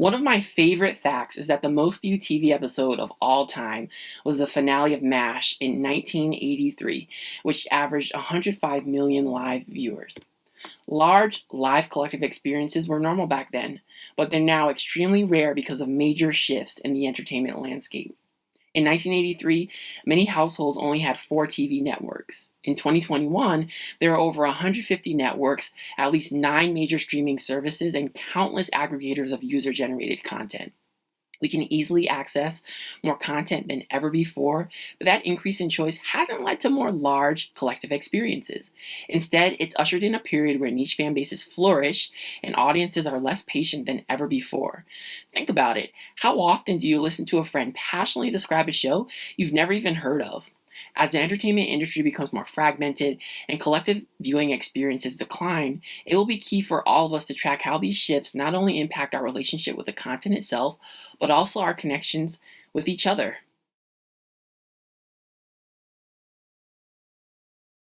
One of my favorite facts is that the most viewed TV episode of all time was the finale of MASH in 1983, which averaged 105 million live viewers. Large, live collective experiences were normal back then, but they're now extremely rare because of major shifts in the entertainment landscape. In 1983, many households only had 4 TV networks. In 2021, there are over 150 networks, at least 9 major streaming services, and countless aggregators of user-generated content. We can easily access more content than ever before, but that increase in choice hasn't led to more large collective experiences. Instead, it's ushered in a period where niche fan bases flourish and audiences are less patient than ever before. Think about it. How often do you listen to a friend passionately describe a show you've never even heard of? As the entertainment industry becomes more fragmented and collective viewing experiences decline, it will be key for all of us to track how these shifts not only impact our relationship with the content itself, but also our connections with each other.